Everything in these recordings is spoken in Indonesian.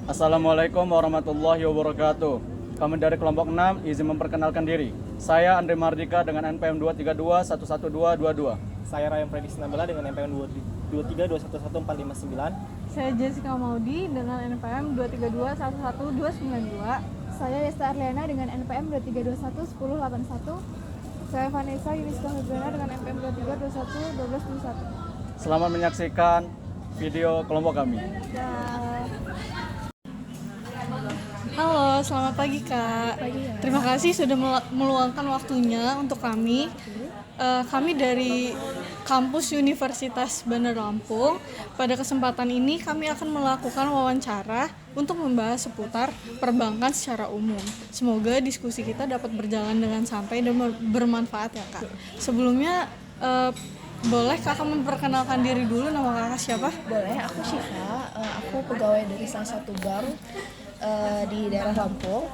Assalamualaikum warahmatullahi wabarakatuh. Kami dari kelompok 6 izin memperkenalkan diri. Saya Andre Mardika dengan NPM 232111222. Saya Ryan Prediksi Nabila dengan NPM 232111459. Saya Jessica Maudi dengan NPM 232111292. Saya Desta Arliana dengan NPM 23211081. Saya Vanessa Yuniska Febriana dengan NPM 23211221. Selamat menyaksikan video kelompok kami. Halo, selamat pagi Kak. Terima kasih sudah meluangkan waktunya untuk kami. Kami dari kampus Universitas Bandar Lampung. Pada kesempatan ini kami akan melakukan wawancara untuk membahas seputar perbankan secara umum. Semoga diskusi kita dapat berjalan dengan santai dan bermanfaat ya Kak. Sebelumnya boleh Kakak memperkenalkan diri dulu, nama Kakak siapa? Boleh, aku Syifa, aku pegawai dari salah satu bank di daerah Lampung.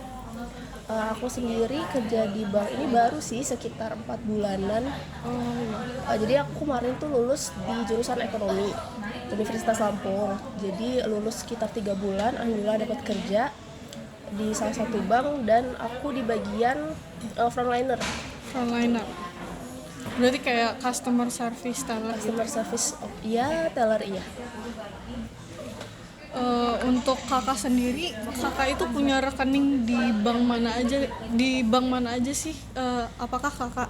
Aku sendiri kerja di bank ini baru sih sekitar 4 bulanan. Jadi aku kemarin tuh lulus di jurusan ekonomi Universitas Lampung. Jadi lulus sekitar 3 bulan, alhamdulillah dapat kerja di salah satu bank dan aku di bagian frontliner. Frontliner. Berarti kayak customer service teller. Customer service, iya, teller iya. Untuk kakak sendiri, kakak itu punya rekening di bank mana aja? Di bank mana aja sih? Apakah kakak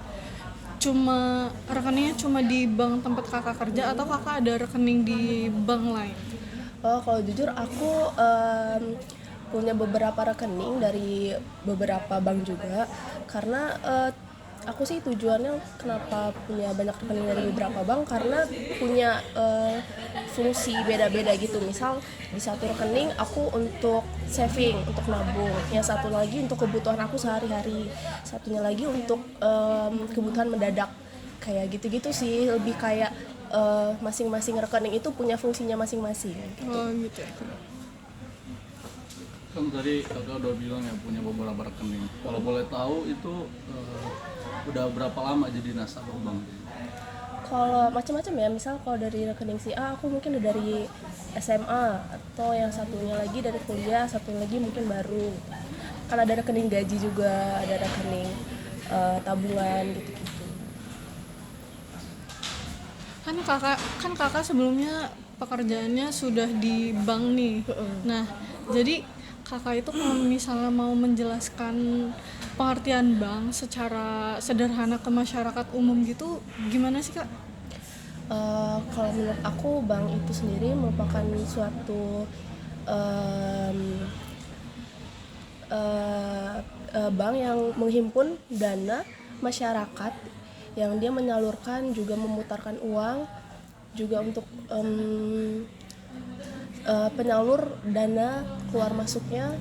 rekeningnya cuma di bank tempat kakak kerja atau kakak ada rekening di bank lain? Kalau jujur aku punya beberapa rekening dari beberapa bank juga, karena aku sih tujuannya kenapa punya banyak rekening dari beberapa bank karena punya fungsi beda-beda gitu. Misal di satu rekening aku untuk saving, untuk nabung, yang satu lagi untuk kebutuhan aku sehari-hari, satunya lagi untuk kebutuhan mendadak, kayak gitu-gitu sih. Lebih kayak masing-masing rekening itu punya fungsinya masing-masing gitu. Oh gitu. Kan tadi kakak udah bilang ya punya beberapa rekening. Kalau boleh tahu itu udah berapa lama jadi nasabah bank? Kalau macam-macam ya, misal kalau dari rekening si A aku mungkin udah dari SMA, atau yang satunya lagi dari kuliah, satu lagi mungkin baru. Kan ada rekening gaji juga, ada rekening tabungan gitu-gitu. Kan kakak sebelumnya pekerjaannya sudah di bank nih. Nah, jadi kakak itu kalau misalnya mau menjelaskan pengertian bank secara sederhana ke masyarakat umum gitu, gimana sih Kak? Kalau menurut aku bank itu sendiri merupakan suatu bank yang menghimpun dana masyarakat, yang dia menyalurkan juga memutarkan uang juga untuk penyalur dana keluar masuknya,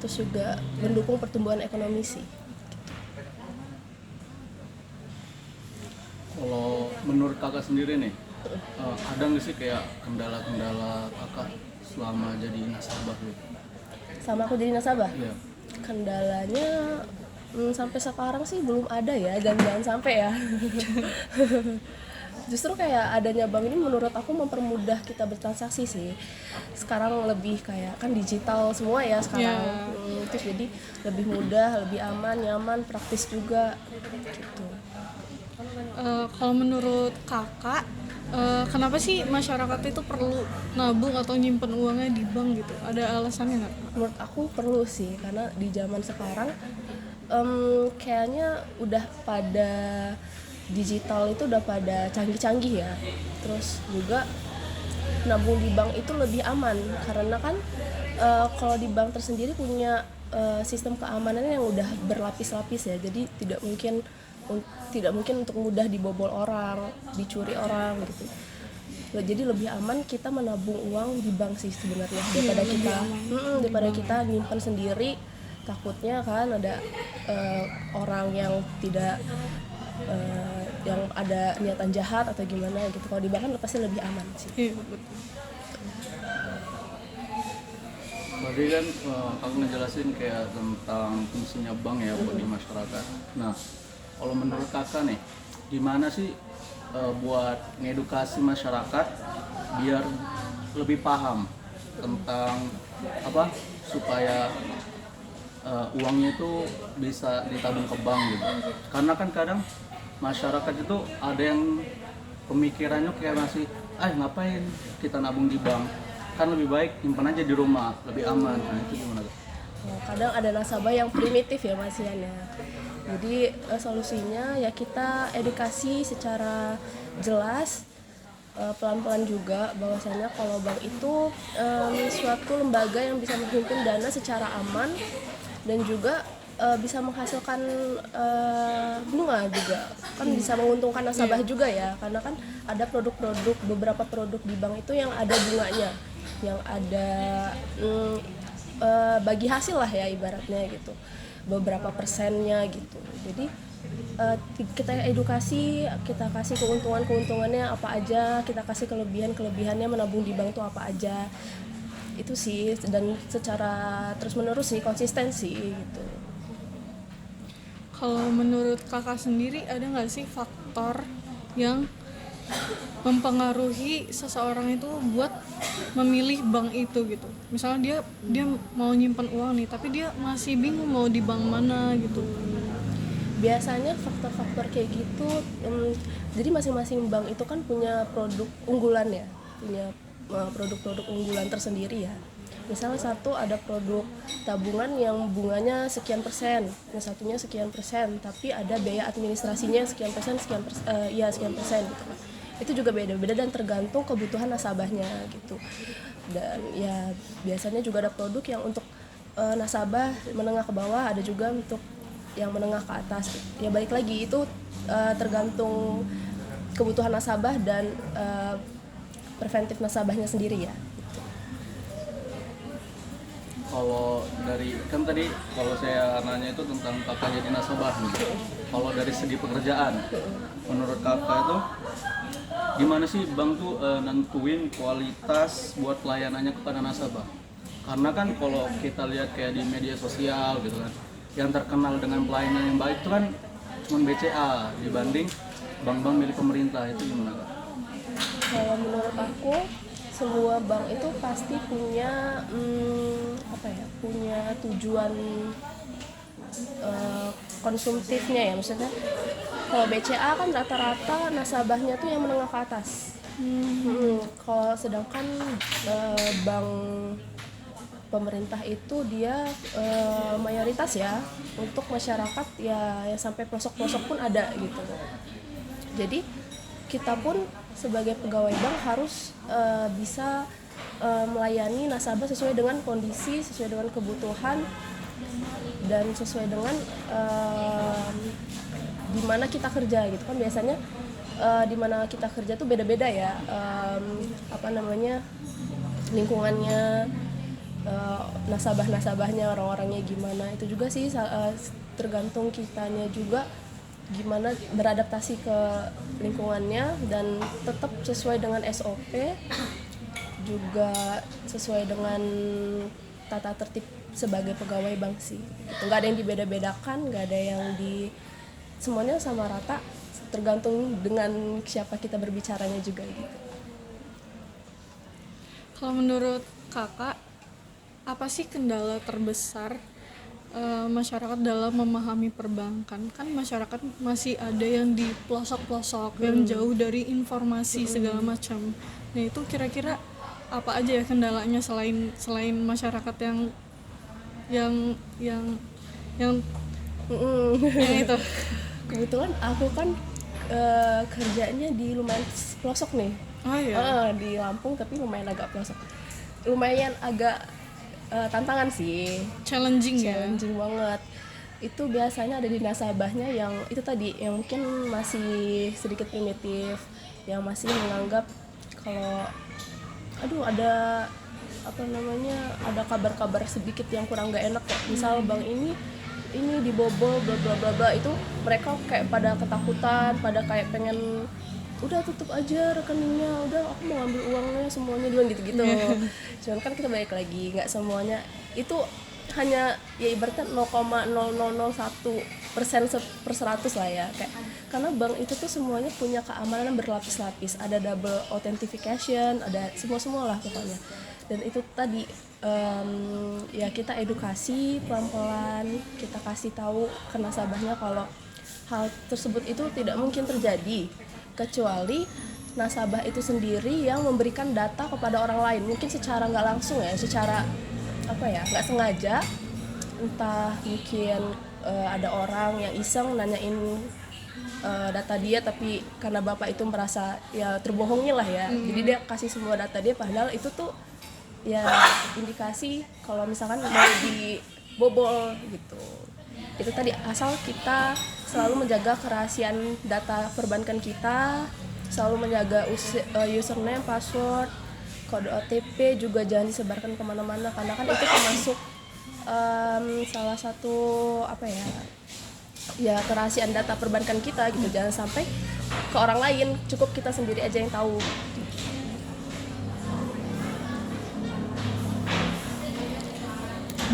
terus juga mendukung pertumbuhan ekonomi sih. Kalau menurut kakak sendiri nih, ada nggak sih kayak kendala-kendala kakak selama jadi nasabah gitu? Sama aku jadi nasabah? Iya. Kendalanya sampai sekarang sih belum ada ya, dan jangan sampai ya. Justru kayak adanya bank ini menurut aku mempermudah kita bertransaksi sih. Sekarang lebih kayak kan digital semua ya sekarang. Terus jadi lebih mudah, lebih aman, nyaman, praktis juga gitu. Kalau menurut kakak, kenapa sih masyarakat itu perlu nabung atau nyimpen uangnya di bank gitu? Ada alasannya nggak? Menurut aku perlu sih, karena di zaman sekarang kayaknya udah pada digital itu udah pada canggih-canggih ya. Terus juga nabung di bank itu lebih aman karena kan kalau di bank tersendiri punya sistem keamanan yang udah berlapis-lapis ya. Jadi tidak mungkin untuk mudah dibobol orang, dicuri orang gitu. Jadi lebih aman kita menabung uang di bank sih sebenarnya daripada kita nyimpan sendiri. Takutnya kan ada orang yang tidak yang ada niatan jahat atau gimana gitu. Kalau di bank kan pasti lebih aman sih. Iya betul. Tadi kan kakak ngejelasin kayak tentang fungsinya bank ya buat di masyarakat. Nah, kalau menurut kakak nih, gimana sih buat ngedukasi masyarakat biar lebih paham tentang apa supaya uangnya itu bisa ditabung ke bank gitu. Karena kan kadang masyarakat itu ada yang pemikirannya kayak masih ngapain kita nabung di bank, kan lebih baik simpan aja di rumah, lebih aman. Nah itu gimana tuh? Kadang ada nasabah yang primitif ya Mas Ian ya. Jadi solusinya ya kita edukasi secara jelas, pelan-pelan juga bahwasanya kalau bank itu suatu lembaga yang bisa menghimpun dana secara aman dan juga bisa menghasilkan bunga juga, kan bisa menguntungkan nasabah juga ya, karena kan ada beberapa produk di bank itu yang ada bunganya, yang ada bagi hasil lah ya ibaratnya gitu, beberapa persennya gitu. Jadi kita edukasi, kita kasih keuntungannya apa aja, kita kasih kelebihannya menabung di bank itu apa aja, itu sih, dan secara terus menerus sih, konsistensi gitu. Kalau menurut kakak sendiri ada nggak sih faktor yang mempengaruhi seseorang itu buat memilih bank itu gitu? Misalnya dia mau nyimpan uang nih, tapi dia masih bingung mau di bank mana gitu. Biasanya faktor-faktor kayak gitu, jadi masing-masing bank itu kan punya produk unggulan ya, punya produk-produk unggulan tersendiri ya. Misalnya satu ada produk tabungan yang bunganya sekian persen, yang satunya sekian persen, tapi ada biaya administrasinya sekian persen gitu kan. Itu juga beda-beda dan tergantung kebutuhan nasabahnya gitu. Dan ya biasanya juga ada produk yang untuk nasabah menengah ke bawah, ada juga untuk yang menengah ke atas. Ya balik lagi itu tergantung kebutuhan nasabah dan preventif nasabahnya sendiri ya. Kalau dari kan tadi kalau saya nanya itu tentang kakak jadi nasabah nih. Kalau dari segi pekerjaan, menurut kakak itu gimana sih bank tuh nentuin kualitas buat pelayanannya kepada nasabah? Karena kan kalau kita lihat kayak di media sosial gitu kan, yang terkenal dengan pelayanan yang baik itu kan cuma BCA dibanding bank-bank milik pemerintah. Itu gimana kak? Kalau menurut aku semua bank itu pasti punya punya tujuan konsumtifnya ya, maksudnya kalau BCA kan rata-rata nasabahnya tuh yang menengah ke atas. Kalau sedangkan bank pemerintah itu dia mayoritas ya untuk masyarakat ya sampai pelosok-pelosok pun ada gitu. Jadi kita pun sebagai pegawai bank harus bisa melayani nasabah sesuai dengan kondisi, sesuai dengan kebutuhan, dan sesuai dengan di mana kita kerja gitu kan. Biasanya di mana kita kerja tuh beda-beda ya, lingkungannya, nasabahnya, orang-orangnya gimana. Itu juga sih tergantung kitanya juga gimana beradaptasi ke lingkungannya dan tetap sesuai dengan SOP, juga sesuai dengan tata tertib sebagai pegawai bank sih. Nggak ada yang dibeda-bedakan, nggak ada yang semuanya sama rata, tergantung dengan siapa kita berbicaranya juga gitu. Kalau menurut kakak, apa sih kendala terbesar masyarakat dalam memahami perbankan? Kan masyarakat masih ada yang di pelosok-pelosok, yang jauh dari informasi segala macam. Nah itu kira-kira apa aja ya kendalanya selain masyarakat yang itu? Kebetulan aku kan kerjanya di lumayan pelosok nih. Oh iya. Di Lampung, tapi lumayan agak pelosok. Lumayan agak tantangan sih, Challenging banget. Itu biasanya ada di nasabahnya yang itu tadi, yang mungkin masih sedikit primitif, yang masih menganggap kalau ada kabar-kabar sedikit yang kurang nggak enak kok. Misal bank ini dibobol bla bla bla bla, itu mereka kayak pada ketakutan, pada kayak pengen udah tutup aja rekeningnya, udah aku mau ngambil uangnya semuanya duluan gitu-gitu. Cuman kan kita balik lagi, nggak semuanya itu hanya ya ibaratnya 0,0001% per 100 lah ya, kayak karena bank itu tuh semuanya punya keamanan berlapis-lapis, ada double authentication, ada semua lah pokoknya. Dan itu tadi ya kita edukasi pelan-pelan, kita kasih tahu ke nasabahnya kalau hal tersebut itu tidak mungkin terjadi kecuali nasabah itu sendiri yang memberikan data kepada orang lain, mungkin secara nggak langsung ya, secara nggak sengaja, entah mungkin ada orang yang iseng nanyain data dia, tapi karena bapak itu merasa ya terbohongi lah ya, jadi dia kasih semua data dia, padahal itu tuh ya indikasi kalau misalkan mau dibobol gitu. Itu tadi, asal kita selalu menjaga kerahasiaan data perbankan kita, selalu menjaga username, password, kode OTP juga jangan disebarkan kemana-mana, karena kan itu termasuk salah satu kerahasiaan data perbankan kita gitu. Jangan sampai ke orang lain, cukup kita sendiri aja yang tahu.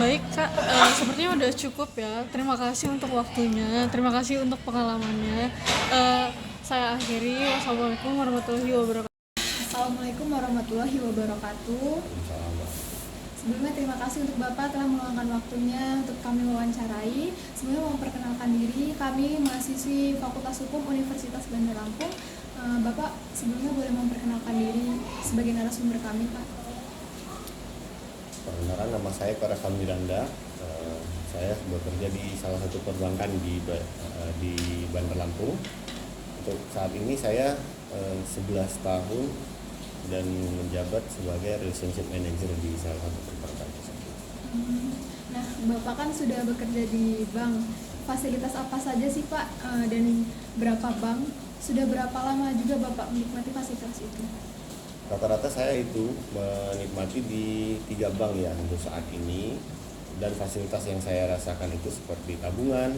Baik Kak, sepertinya udah cukup ya. Terima kasih untuk waktunya, terima kasih untuk pengalamannya. Saya akhiri. Wassalamualaikum warahmatullahi wabarakatuh. Assalamualaikum warahmatullahi wabarakatuh. Sebelumnya terima kasih untuk Bapak telah meluangkan waktunya untuk kami wawancarai. Sebelumnya mau memperkenalkan diri, kami mahasiswi Fakultas Hukum Universitas Bandar Lampung. Bapak sebelumnya boleh memperkenalkan diri sebagai narasumber kami, Pak. Perkenalkan, nama saya Parasan Miranda. Saya bekerja di salah satu perbankan di Bandar Lampung. Untuk saat ini saya 11 tahun dan menjabat sebagai relationship manager di salah satu perbankan tersebut. Nah, Bapak kan sudah bekerja di bank. Fasilitas apa saja sih Pak, dan berapa bank? Sudah berapa lama juga Bapak menikmati fasilitas itu? Rata-rata saya itu menikmati di 3 bank ya untuk saat ini, dan fasilitas yang saya rasakan itu seperti tabungan,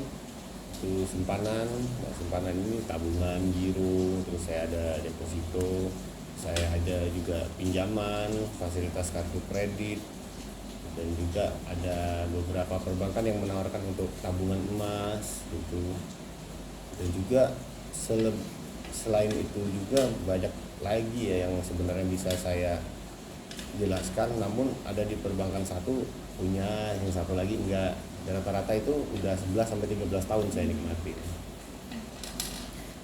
itu simpanan. Nah, simpanan ini tabungan, giro, terus saya ada deposito, saya ada juga pinjaman, fasilitas kartu kredit, dan juga ada beberapa perbankan yang menawarkan untuk tabungan emas gitu. Dan juga selain itu juga banyak lagi ya yang sebenarnya bisa saya jelaskan, namun ada di perbankan satu punya, yang satu lagi enggak. Dan rata-rata itu udah 11 sampai 13 tahun saya nikmati.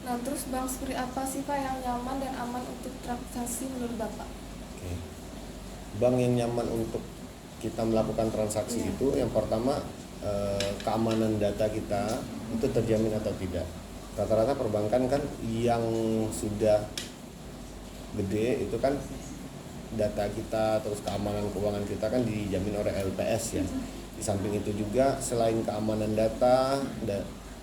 Nah, terus bank seperti apa sih Pak yang nyaman dan aman untuk transaksi menurut Bapak? Oke. Bank yang nyaman untuk kita melakukan transaksi itu yang pertama, keamanan data kita itu terjamin atau tidak. Rata-rata perbankan kan yang sudah gede itu kan data kita, terus keamanan keuangan kita kan dijamin oleh LPS ya. Di samping itu juga selain keamanan data,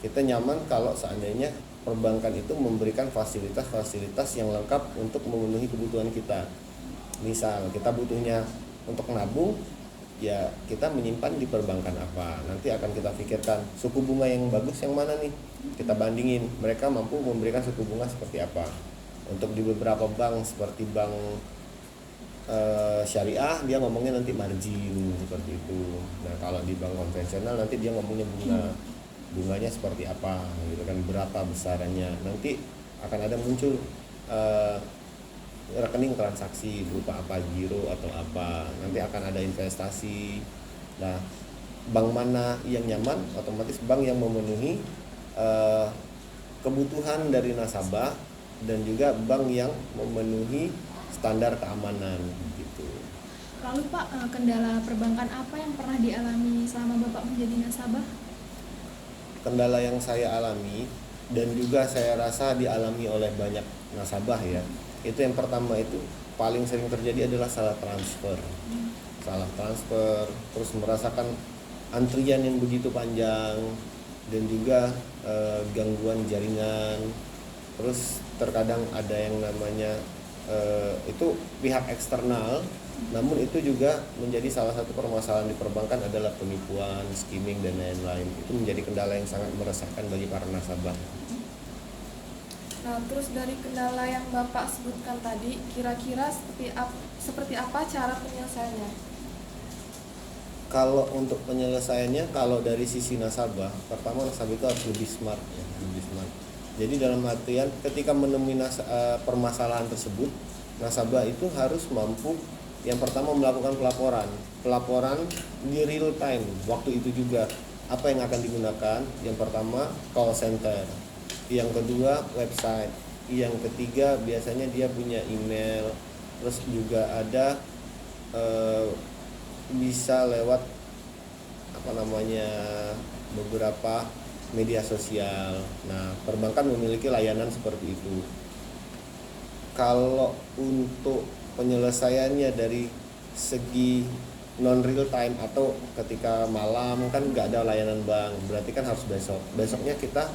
kita nyaman kalau seandainya perbankan itu memberikan fasilitas-fasilitas yang lengkap untuk memenuhi kebutuhan kita. Misal kita butuhnya untuk nabung, ya kita menyimpan di perbankan apa. Nanti akan kita pikirkan suku bunga yang bagus yang mana nih. Kita bandingin, mereka mampu memberikan suku bunga seperti apa. Untuk di beberapa bank seperti bank syariah, dia ngomongnya nanti margin seperti itu. Nah, kalau di bank konvensional nanti dia ngomongnya bunganya seperti apa gitu kan, berapa besarannya. Nanti akan ada muncul rekening transaksi berupa apa, giro atau apa. Nanti akan ada investasi. Nah, bank mana yang nyaman, otomatis bank yang memenuhi kebutuhan dari nasabah, dan juga bank yang memenuhi standar keamanan gitu. Lalu Pak, kendala perbankan apa yang pernah dialami selama Bapak menjadi nasabah? Kendala yang saya alami dan juga saya rasa dialami oleh banyak nasabah ya, itu yang pertama itu paling sering terjadi adalah salah transfer. Salah transfer, terus merasakan antrian yang begitu panjang, dan juga gangguan jaringan. Terus terkadang ada yang namanya itu pihak eksternal, namun itu juga menjadi salah satu permasalahan di perbankan adalah penipuan, skimming, dan lain-lain. Itu menjadi kendala yang sangat meresahkan bagi para nasabah. Nah, terus dari kendala yang Bapak sebutkan tadi, kira-kira seperti apa cara penyelesaiannya? Kalau untuk penyelesaiannya, kalau dari sisi nasabah, pertama nasabah itu harus lebih smart ya, lebih smart. Jadi dalam artian ketika menemui permasalahan tersebut, nasabah itu harus mampu Yang pertama melakukan pelaporan di real time waktu itu juga. Apa yang akan digunakan? Yang pertama call center, yang kedua website, yang ketiga biasanya dia punya email, terus juga ada bisa lewat beberapa media sosial. Nah, perbankan memiliki layanan seperti itu. Kalau untuk penyelesaiannya dari segi non real time atau ketika malam kan nggak ada layanan bank, berarti kan harus besoknya kita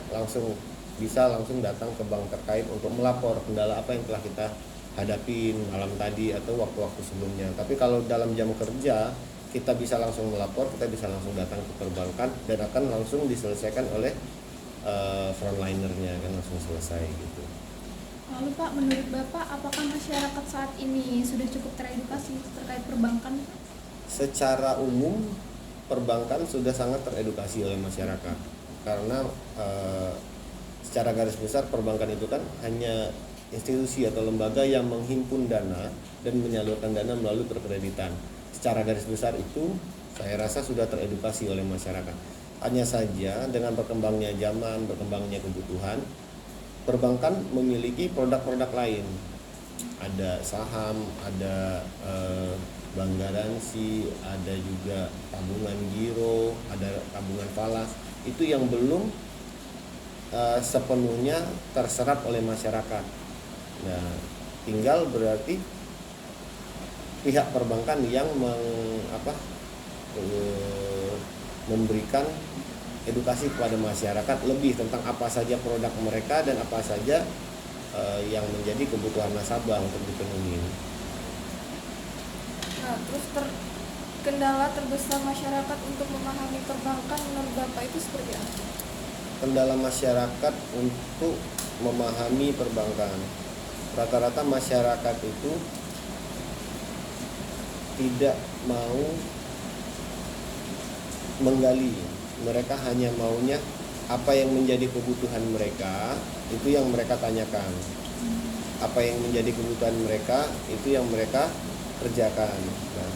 bisa langsung datang ke bank terkait untuk melapor kendala apa yang telah kita hadapin malam tadi atau waktu-waktu sebelumnya. Tapi kalau dalam jam kerja kita bisa langsung melapor, kita bisa langsung datang ke perbankan dan akan langsung diselesaikan oleh frontlinernya, kan langsung selesai gitu. Lalu Pak, menurut Bapak, apakah masyarakat saat ini sudah cukup teredukasi terkait perbankan? Secara umum, perbankan sudah sangat teredukasi oleh masyarakat. Karena secara garis besar perbankan itu kan hanya institusi atau lembaga yang menghimpun dana dan menyalurkan dana melalui perkreditan. Secara garis besar itu saya rasa sudah teredukasi oleh masyarakat. Hanya saja dengan berkembangnya zaman, berkembangnya kebutuhan, perbankan memiliki produk-produk lain, ada saham, ada bank garansi, ada juga tabungan giro, ada tabungan falas, itu yang belum sepenuhnya terserap oleh masyarakat. Nah, tinggal berarti pihak perbankan yang memberikan edukasi kepada masyarakat lebih tentang apa saja produk mereka dan apa saja yang menjadi kebutuhan nasabah untuk dipenuhi. Nah, terus kendala terbesar masyarakat untuk memahami perbankan menurut Bapak itu seperti apa? Kendala masyarakat untuk memahami perbankan, rata-rata masyarakat itu tidak mau menggali. Mereka hanya maunya apa yang menjadi kebutuhan mereka, itu yang mereka tanyakan. Apa yang menjadi kebutuhan mereka, itu yang mereka kerjakan. Nah,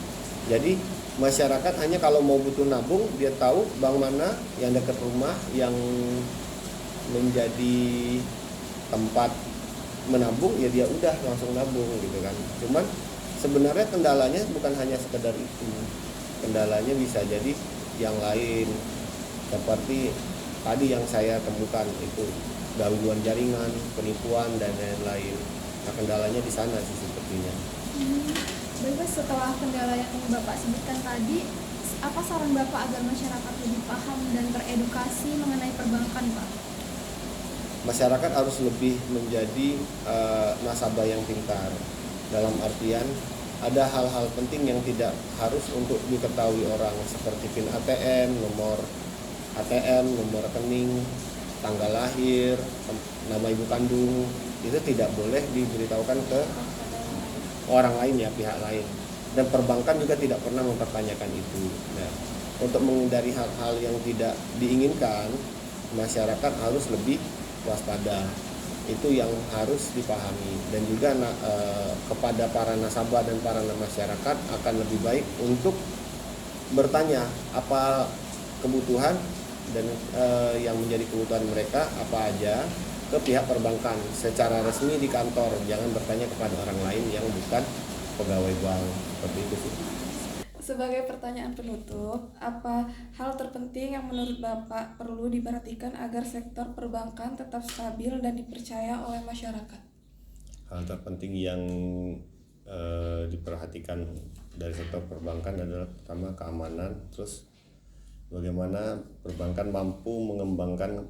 jadi masyarakat hanya kalau mau butuh nabung, dia tahu bank mana yang dekat rumah, yang menjadi tempat menabung, ya dia udah langsung nabung gitu kan. Cuman sebenarnya kendalanya bukan hanya sekedar itu. Kendalanya bisa jadi yang lain, seperti tadi yang saya temukan itu gangguan jaringan, penipuan dan lain-lain. Nah, kendalanya di sana sih sepertinya. Baik, setelah kendala yang Bapak sebutkan tadi, apa saran Bapak agar masyarakat lebih paham dan teredukasi mengenai perbankan, Pak? Masyarakat harus lebih menjadi nasabah yang pintar. Dalam artian ada hal-hal penting yang tidak harus untuk diketahui orang, seperti PIN ATM, nomor ATM, nomor rekening, tanggal lahir, nama ibu kandung, itu tidak boleh diberitahukan ke orang lain, ya pihak lain. Dan perbankan juga tidak pernah mempertanyakan itu. Nah, untuk menghindari hal-hal yang tidak diinginkan, masyarakat harus lebih waspada. Itu yang harus dipahami. Dan juga kepada para nasabah dan para masyarakat akan lebih baik untuk bertanya apa kebutuhan dan yang menjadi kebutuhan mereka apa aja ke pihak perbankan secara resmi di kantor. Jangan bertanya kepada orang lain yang bukan pegawai bank. Seperti itu sih. Sebagai pertanyaan penutup, apa hal terpenting yang menurut Bapak perlu diperhatikan agar sektor perbankan tetap stabil dan dipercaya oleh masyarakat? Hal terpenting yang diperhatikan dari sektor perbankan adalah pertama keamanan, terus bagaimana perbankan mampu mengembangkan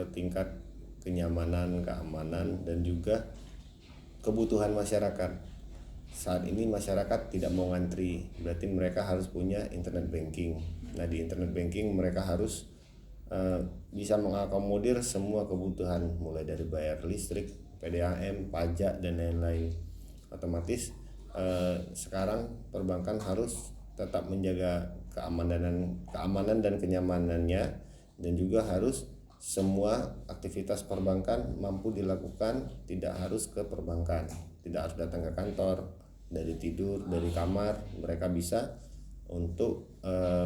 tingkat kenyamanan, keamanan, dan juga kebutuhan masyarakat. Saat ini masyarakat tidak mau ngantri, berarti mereka harus punya internet banking. Nah, di internet banking mereka harus bisa mengakomodir semua kebutuhan, mulai dari bayar listrik, PDAM, pajak, dan lain-lain. Otomatis sekarang perbankan harus tetap menjaga keamanan dan kenyamanannya, dan juga harus semua aktivitas perbankan mampu dilakukan, tidak harus ke perbankan, tidak harus datang ke kantor, dari tidur, dari kamar, mereka bisa untuk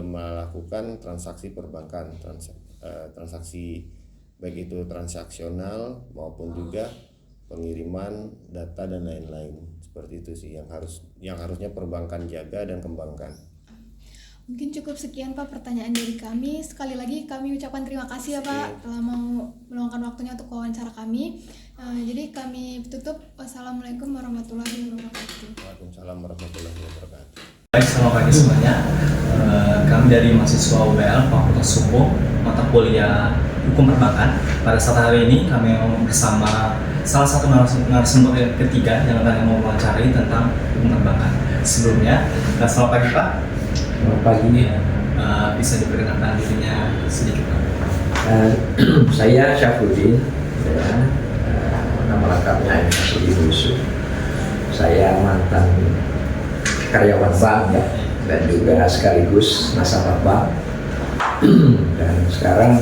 melakukan transaksi perbankan, transaksi baik itu transaksional maupun juga pengiriman data dan lain-lain. Seperti itu sih yang harusnya perbankan jaga dan kembangkan. Mungkin cukup sekian Pak pertanyaan dari kami. Sekali lagi kami ucapkan terima kasih ya Pak telah mau meluangkan waktunya untuk wawancara kami. Jadi kami tutup. Wassalamualaikum warahmatullahi wabarakatuh. Waalaikumsalam warahmatullahi wabarakatuh. Baik, selamat pagi semuanya. Kami dari mahasiswa UBL Fakultas Hukum, mata kuliah Hukum Perbankan. Pada saat hari ini kami bersama salah satu narasumber ketiga yang akan mau mewawancarai tentang hukum perbankan. Sebelumnya, selamat pagi Pak. Selamat pagi. Bisa diperkenalkan dirinya sedikit Pak? Saya Syafruddin, ya, nama lengkapnya Syafruddin Yusuf. Saya mantan karyawan bank ya, dan juga sekaligus nasabah bank. Dan sekarang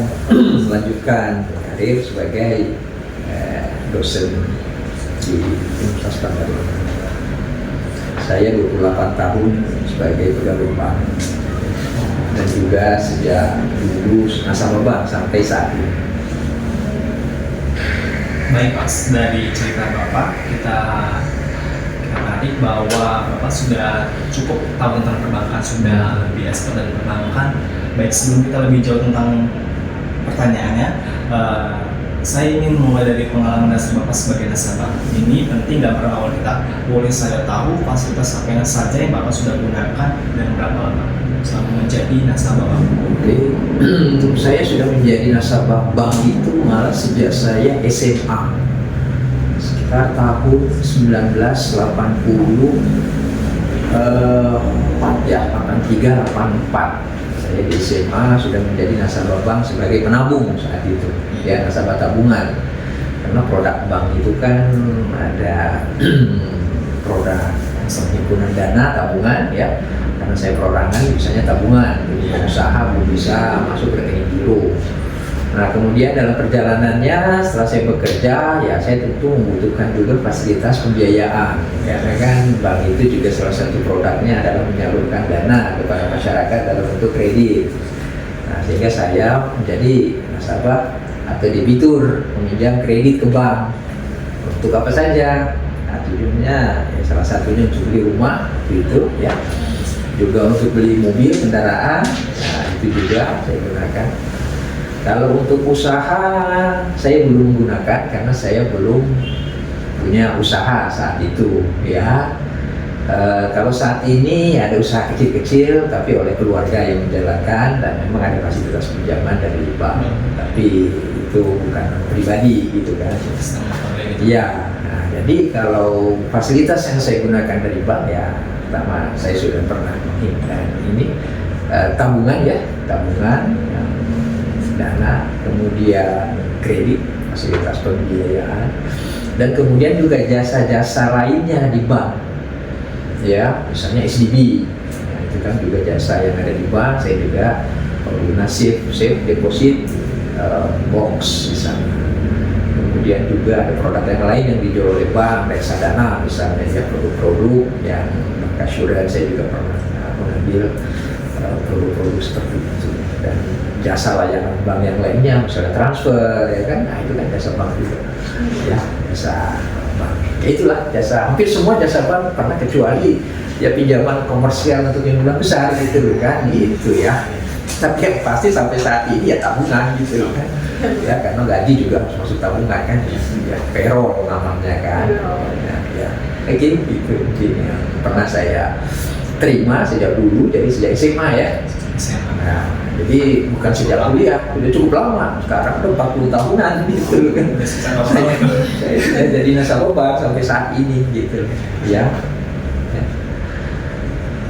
melanjutkan karir sebagai dosen di Universitas Bandung. Saya 28 tahun sebagai pegawai bank dan juga sejak dulu nasabah bank sampai saat ini. Baik Pak, dari cerita Bapak kita tarik bahwa Bapak sudah cukup tahu tentang perbankan, sudah lebih expert dari perbankan. Baik, sebelum kita lebih jauh tentang pertanyaannya, saya ingin mulai dari pengalaman dasar Bapak sebagai nasabah. Ini penting dan berawal kita. Boleh saya tahu fasilitas apa saja yang Bapak sudah gunakan dan berapa lama selama menjadi nasabah Bank? Oke, untuk saya sudah menjadi nasabah bank itu malah sejak saya SMA. Sekitar tahun 1984 ya, 83, 84. Saya di SMA sudah menjadi nasabah bank sebagai penabung saat itu, ya, nasabah tabungan. Karena produk bank itu kan ada produk penghimpunan dana tabungan ya. Karena saya perorangan biasanya tabungan, jadi usaha belum bisa masuk rekening giro. Nah kemudian dalam perjalanannya setelah saya bekerja ya saya tentu membutuhkan juga fasilitas pembiayaan, karena kan bank itu juga salah satu produknya adalah menyalurkan dana kepada masyarakat dalam bentuk kredit. Nah sehingga saya menjadi nasabah atau debitur meminjam kredit ke bank. Untuk apa saja? Nah tujuannya ya, salah satunya untuk beli rumah gitu ya, juga untuk beli mobil kendaraan. Nah itu juga saya gunakan. Kalau untuk usaha saya belum menggunakan karena saya belum punya usaha saat itu ya. Kalau saat ini ada usaha kecil-kecil tapi oleh keluarga yang menjalankan dan memang ada fasilitas pinjaman dari bank, tapi itu bukan pribadi gitu kan. Iya. Nah, jadi kalau fasilitas yang saya gunakan dari bank ya, pertama saya sudah pernah menghimpan ini tabungan ya, tabungan yang dana, kemudian kredit, fasilitas pembiayaan, dan kemudian juga jasa-jasa lainnya di bank, ya, misalnya SDB, nah, itu kan juga jasa yang ada di bank. Saya juga pengguna safe deposit box misalnya. Kemudian juga ada produk yang lain yang dijual oleh bank, reksadana misalnya, ya, produk-produk yang bancassurance saya juga pernah mengambil produk-produk seperti itu. Dan jasa layanan bank yang lainnya misalnya transfer ya kan, nah itu kan jasa bank juga ya, jasa bank ya, itulah jasa, hampir semua jasa bank pernah, kecuali ya pinjaman komersial untuk jumlah besar gitu kan, gitu ya. Tapi yang pasti sampai saat ini ya tabungan gitu kan ya, karena gaji juga harus masuk tabungan kan ya, payroll namanya kan ya, kayak gitu mungkin yang pernah saya terima sejak dulu, jadi sejak SMA ya. Nah, jadi bukan sejak kuliah, udah cukup lama. Sekarang udah 40 tahunan gitu kan. Saya sudah jadi nasabah bank sampai saat ini gitu ya.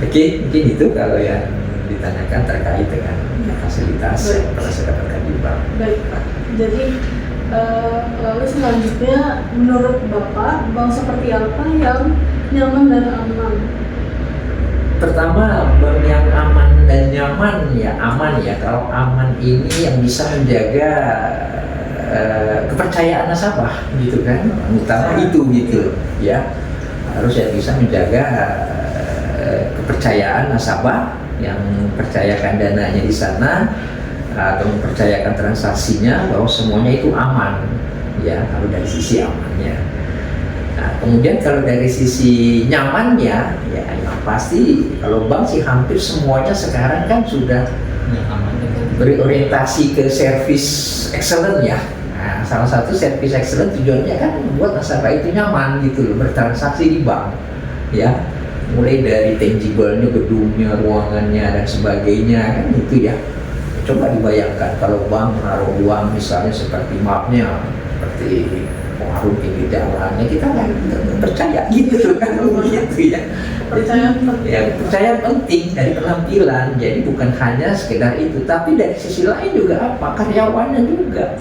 Oke, mungkin itu kalau yang ditanyakan terkait dengan fasilitas yang pernah saya dapatkan di bank. Baik Pak, jadi lalu selanjutnya menurut Bapak bank seperti apa yang nyaman dan aman? Pertama, bank yang aman dan nyaman ya, aman ya. Kalau aman ini yang bisa menjaga kepercayaan nasabah gitu kan, utama itu gitu ya. harus yang bisa menjaga kepercayaan nasabah yang mempercayakan dananya di sana atau mempercayakan transaksinya bahwa semuanya itu aman, ya, kalau dari sisi amannya. Nah, kemudian kalau dari sisi nyamannya, ya yang pasti kalau bank sih hampir semuanya sekarang kan sudah berorientasi ke service excellent ya. Nah, salah satu service excellent tujuannya kan membuat nasabah itu nyaman gitu loh, bertransaksi di bank, ya. Mulai dari tangible-nya, gedungnya, ruangannya dan sebagainya kan itu ya. Coba dibayangkan kalau bank menaruh uang misalnya seperti mapnya, seperti pengaruh tinggi jalannya, kita nggak percaya gitu kan, begitu ya. Percaya penting dari penampilan. Jadi bukan hanya sekedar itu, tapi dari sisi lain juga apa, karyawannya juga.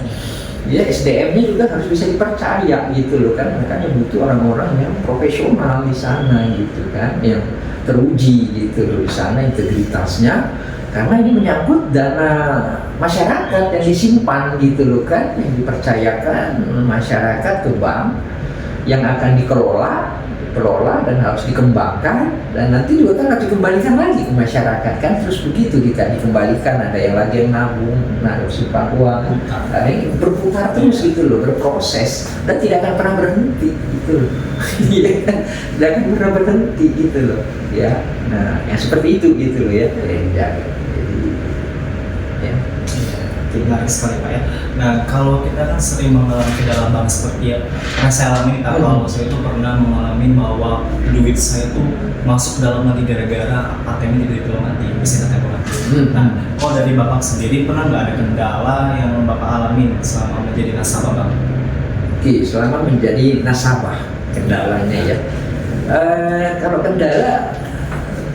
Ya, SDM-nya juga harus bisa dipercaya gitu loh kan, makanya butuh orang-orang yang profesional di sana gitu kan, yang teruji gitu loh di sana integritasnya. Karena ini menyangkut dana masyarakat yang disimpan gitu loh kan, yang dipercayakan masyarakat ke bank yang akan dikelola dan harus dikembangkan, dan nanti juga kan harus dikembalikan lagi ke masyarakat kan, terus begitu kita dikembalikan, ada yang lagi yang nabung, naruh simpan uang, ada yang berputar terus gitu loh, berproses dan tidak akan pernah berhenti gitu loh. Iya kan, tidak akan pernah berhenti gitu loh ya. Nah yang seperti itu gitu loh ya, menarik sekali Pak ya. Nah kalau kita kan sering mengalami kedalaman seperti ya, yang saya alami kalau saya itu pernah mengalami bahwa duit saya tuh masuk dalam lagi gara-gara ATM ini tidak mati, mesin ATM mati. Nah kalau dari Bapak sendiri pernah nggak ada kendala yang Bapak alami selama menjadi nasabah Bang? Oke, selama menjadi nasabah kendalanya ya. Kalau kendala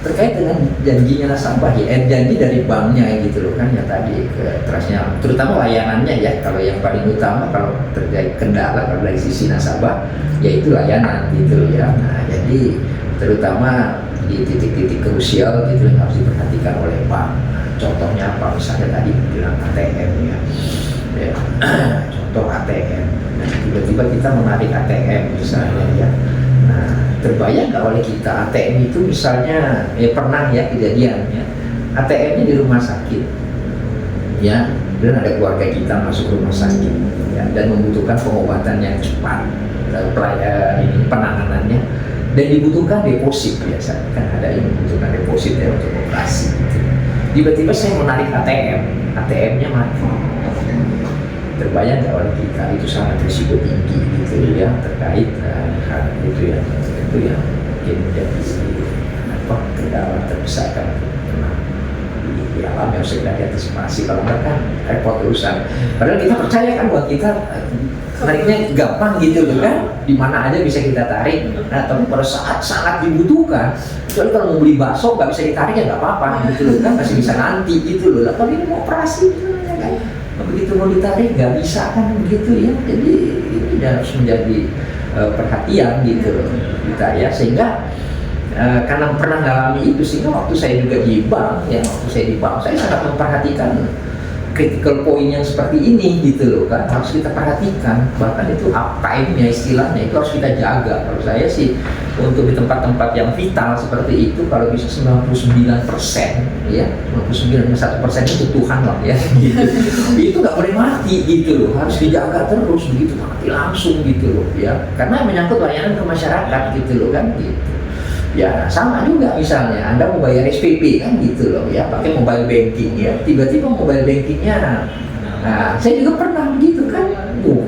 terkait dengan janjinya nasabah ya, janji dari banknya gitu loh kan ya tadi ke trustnya, terutama layanannya ya. Kalau yang paling utama kalau terjadi kendala kalau dari sisi nasabah yaitu layanan gitu loh ya. Nah jadi terutama di titik-titik krusial gitu yang harus diperhatikan oleh bank. Contohnya apa, misalnya tadi bilang ATM ya, contoh ATM. Nah, tiba-tiba kita menarik ATM misalnya ya. Nah, terbayang nggak oleh kita ATM itu misalnya pernah ya kejadian ya, ATM-nya di rumah sakit ya, dan ada keluarga kita masuk rumah sakit ya, dan membutuhkan pengobatan yang cepat, penanganannya, dan dibutuhkan deposit biasanya kan, ada yang membutuhkan deposit ya untuk operasi gitu. Tiba-tiba saya menarik ATM-nya mati. Terbayang nggak oleh kita, itu sangat risiko tinggi gitu ya, terkait hal itu ya mungkin menjadi kendala terbesar kan pernah dialami, harus segera diantisipasi. Kalau enggak kan repot urusan. Padahal kita percaya kan bahwa kita tariknya gampang gitu loh kan, di mana aja bisa kita tarik. Nah tapi pada saat sangat dibutuhkan, kecuali kalau mau beli bakso nggak bisa ditarik ya nggak apa-apa gitu loh kan, masih bisa nanti gitu loh. Tapi ini mau operasi ya kan, begitu mau ditarik nggak bisa kan begitu ya. Jadi ini harus menjadi perhatian gitu loh kita ya, sehingga karena pernah mengalami itu, sehingga waktu saya juga di bank ya, saya sangat memperhatikan critical point yang seperti ini gitu loh kan, harus kita perhatikan. Bahkan itu uptime-nya istilahnya itu harus kita jaga. Kalau saya sih untuk di tempat-tempat yang vital seperti itu, kalau bisa 99% ya, 99,1% itu Tuhan lah ya gitu. Itu nggak boleh mati gitu loh, harus dijaga terus, begitu mati langsung gitu loh ya, karena menyangkut layanan ke masyarakat gitu loh kan gitu. Ya sama juga misalnya Anda mau bayar SPP kan gitu loh ya, pakai mobile banking ya, tiba-tiba mobile bankingnya, nah saya juga pernah begitu kan,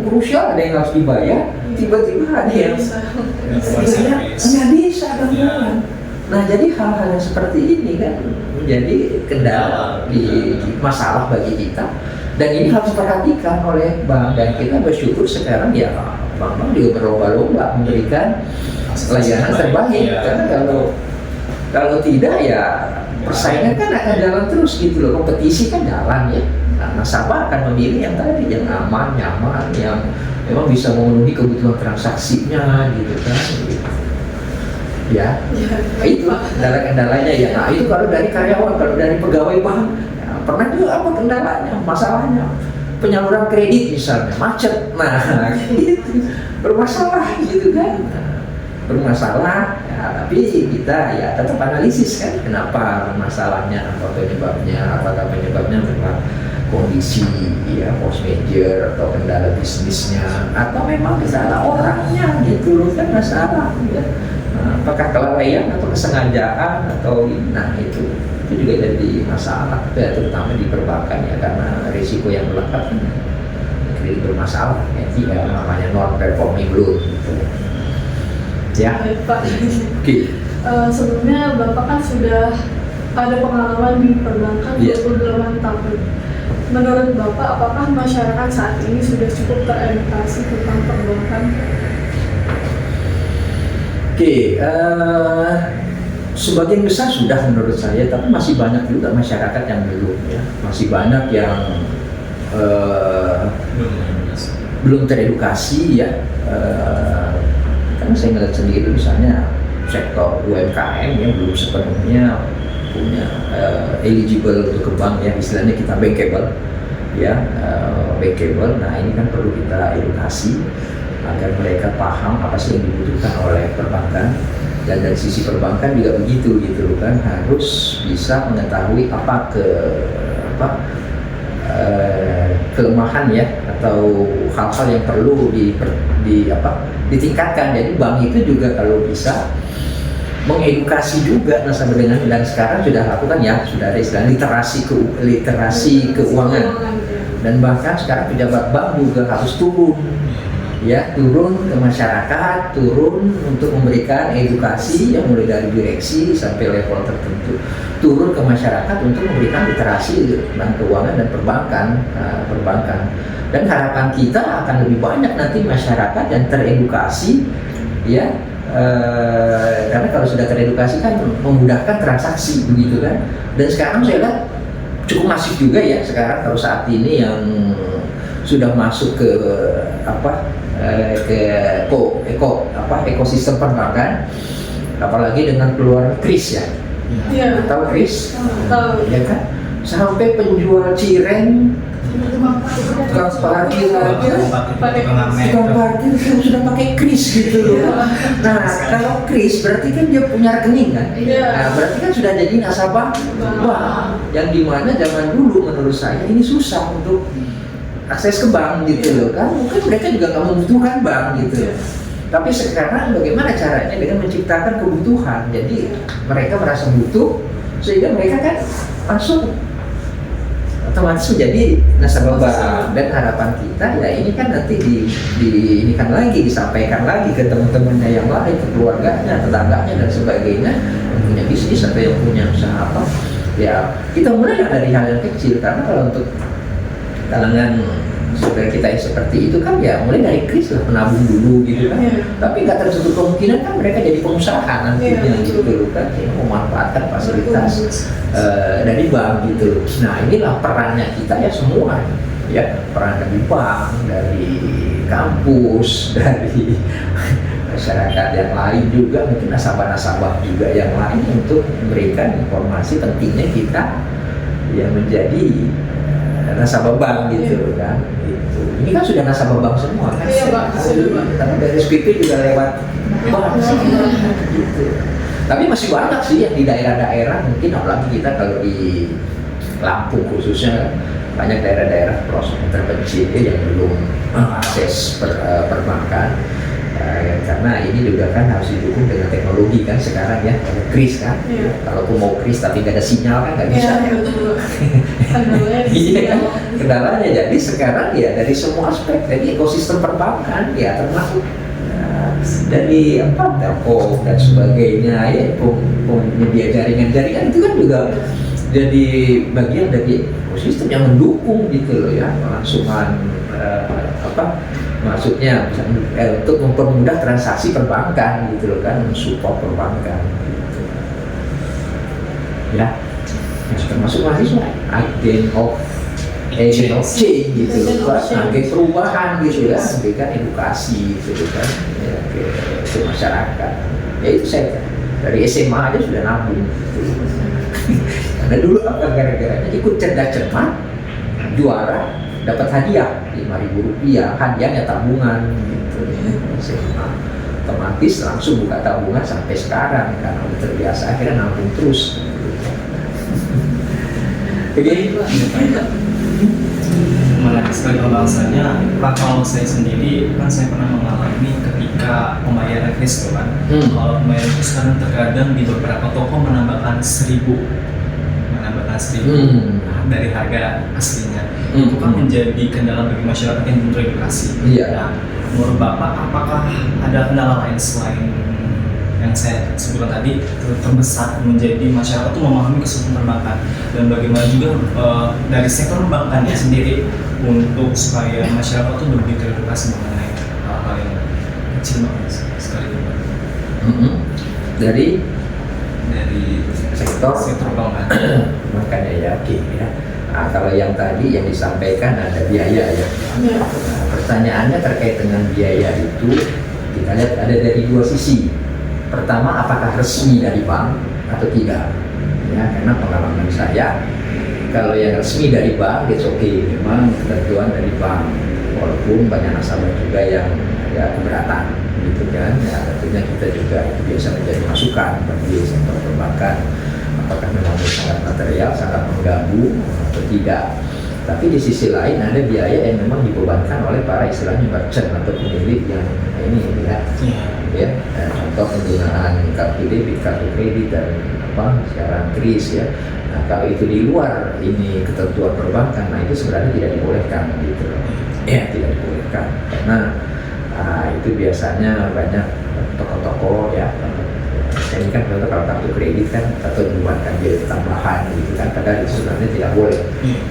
krusial ada yang harus dibayar, tiba-tiba ada yang nggak bisa kan. Nah jadi hal-hal yang seperti ini kan menjadi kendala di masalah bagi kita, dan ini harus diperhatikan oleh bank, dan kita bersyukur sekarang ya bank-bank juga berlomba-lomba memberikan layanan terbaik ya. Karena kalau tidak ya persaingan kan akan jalan terus gitu loh, kompetisi kan jalan ya. Nah, nasabah akan memilih yang tadi, yang aman, nyaman, yang memang bisa memenuhi kebutuhan transaksinya gitu kan gitu. Ya, itu kendala-kendalanya ya. Nah itu kalau dari karyawan, kalau dari pegawai bank ya, pernah juga apa kendalanya, masalahnya penyaluran kredit misalnya macet, nah gitu, bermasalah gitu kan. bermasalah, ya, tapi kita ya tetap analisis kan kenapa masalahnya, apa penyebabnya, apakah penyebabnya memang kondisi ya force major atau kendala bisnisnya atau memang kendala orangnya gitu loh kan masalah ya. Nah, apakah kelalaian atau kesengajaan atau nah itu juga jadi masalah ya, terutama di perbankan ya karena risiko yang melekat kan kredit bermasalah ya, namanya non performing loan gitu. Ya. Baik, Pak. Oke. Sebelumnya Bapak kan sudah ada pengalaman di perbankan Iya. 28 tahun. Menurut Bapak, apakah masyarakat saat ini sudah cukup teredukasi tentang perbankan? Oke, sebagian besar sudah menurut saya, tapi masih banyak juga masyarakat yang belum ya, masih banyak yang belum teredukasi ya. Karena saya ngeliat sendiri misalnya sektor UMKM yang belum sepenuhnya punya eligible untuk ke bank ya, istilahnya kita bankable ya, bankable. Nah ini kan perlu kita edukasi agar mereka paham apa sih yang dibutuhkan oleh perbankan, dan dari sisi perbankan juga begitu gitu kan, harus bisa mengetahui apa kelemahan ya atau hal-hal yang perlu ditingkatkan. Jadi bank itu juga kalau bisa mengedukasi juga nasabah dengan, dan sekarang sudah lakukan ya, sudah ada istilah literasi keuangan, dan bahkan sekarang pejabat bank juga harus turun ke masyarakat, turun untuk memberikan edukasi yang mulai dari direksi sampai level tertentu, turun ke masyarakat untuk memberikan literasi tentang keuangan dan perbankan. Dan harapan kita akan lebih banyak nanti masyarakat yang teredukasi ya, karena kalau sudah teredukasi kan memudahkan transaksi begitu kan. Dan sekarang saya lihat cukup masif juga ya sekarang kalau saat ini yang sudah masuk ke ekosistem perbankan, apalagi dengan keluar kris ya. Iya. Tahu kris? Tahu. Ya kan? Sampai penjual cireng, tukang parkir aja, tukang parkir sudah pakai kris gitu loh. Nah, kalau kris berarti kan dia punya rekening kan? Nah, berarti kan sudah jadi nasabah bank, yang dimana zaman dulu menurut saya ini susah untuk akses ke bank gitu loh kan, mungkin mereka juga nggak membutuhkan bank gitu. Tapi sekarang bagaimana caranya dengan menciptakan kebutuhan, jadi mereka merasa butuh sehingga mereka kan langsung otomatis menjadi nasabah bank. Dan harapan kita ya ini kan nanti diinikan lagi, disampaikan lagi ke teman-temannya yang lain, ke keluarganya, tetangganya dan sebagainya yang punya bisnis atau yang punya usaha apa ya, kita mulai dari hal yang kecil. Karena kalau untuk kalangan saudara kita yang seperti itu kan ya mulai dari kris lah, menabung dulu gitu kan. Tapi nggak tertutup kemungkinan kan mereka jadi pengusaha nantinya gitu loh kan, ya, memanfaatkan fasilitas dari bank gitu. Nah inilah perannya kita ya semua ya, peran dari bank, dari kampus, dari masyarakat yang lain juga, mungkin nasabah-nasabah juga yang lain, untuk memberikan informasi pentingnya kita ya menjadi nasabah bank gitu kan. Gitu. Ini kan sudah nasabah bank semua kan? Iya Pak, sudah Pak. Karena dari SPP juga lewat bank gitu. Tapi masih banyak sih yang di daerah-daerah, mungkin apalagi kita kalau di Lampung khususnya, banyak daerah-daerah pelosok terpencil yang belum akses perbankan. Karena ini juga kan harus didukung dengan teknologi kan sekarang ya, kris kan. Kalaupun mau kris tapi nggak ada sinyal kan nggak bisa. Iya kan, kendalanya. Jadi sekarang ya dari semua aspek, dari ekosistem perbankan ya, termasuk dari telkom dan sebagainya ya, penyedia jaringan itu kan juga jadi bagian dari ekosistem yang mendukung gitu loh ya, kelangsungan maksudnya untuk mempermudah transaksi perbankan gitu loh kan, mensupport perbankan gitu. Ya, termasuk mahasiswa agent of change gitu loh, agen perubahan gitu ya, memberikan edukasi gitu kan ya, ke masyarakat. Ya itu saya dari SMA aja sudah nabung gitu. Karena dulu gara-garanya ikut cerdas cermat, juara, dapat hadiah 5.000 rupiah, hadiahnya tabungan gitu. SMA otomatis langsung buka tabungan sampai sekarang karena udah terbiasa akhirnya nabung terus. Jadi menarik sekali pembahasannya. Pak, kalau saya sendiri kan saya pernah mengalami ketika pembayaran kris kan. Kalau pembayaran kris sekarang terkadang di beberapa toko menambahkan 1.000 dari harga aslinya. Itu kan menjadi kendala bagi masyarakat yang belum teredukasi. Iya. Nah, menurut Bapak apakah ada kendala lain selain yang saya sebutkan tadi terbesar menjadi masyarakat itu memahami keseluruhan perbankan, dan bagaimana juga dari sektor perbankannya sendiri untuk supaya masyarakat itu lebih teredukasi mengenai hal-hal yang kecil banget sekali. Dari sektor sektor perbankan. makanya yakin ya. Nah, kalau yang tadi yang disampaikan ada biaya ya. Nah, pertanyaannya terkait dengan biaya itu kita lihat ada dari dua sisi. Pertama, apakah resmi dari bank atau tidak? Ya, karena pengalaman saya, kalau yang resmi dari bank, it's okay, memang ketentuan dari bank. Walaupun banyak nasabah juga yang ya keberatan, gitu kan? Ya, tentunya kita juga itu biasa menjadi masukan bagi sektor perbankan. Apakah memang sangat material, sangat mengganggu atau tidak? Tapi di sisi lain ada biaya yang memang dibebankan oleh para istilahnya merchant atau pemilik yang ini ya, contoh penggunaan kartu debit, kartu kredit dan sekarang kris ya. Nah, kalau itu di luar ini ketentuan perbankan, nah itu sebenarnya tidak dibolehkan gitu loh. Ya, tidak dibolehkan karena itu biasanya banyak toko-toko ya. Ini kan kalau kartu kredit kan atau dibuatkan biaya tambahan gitu kan, padahal itu sebenarnya tidak boleh.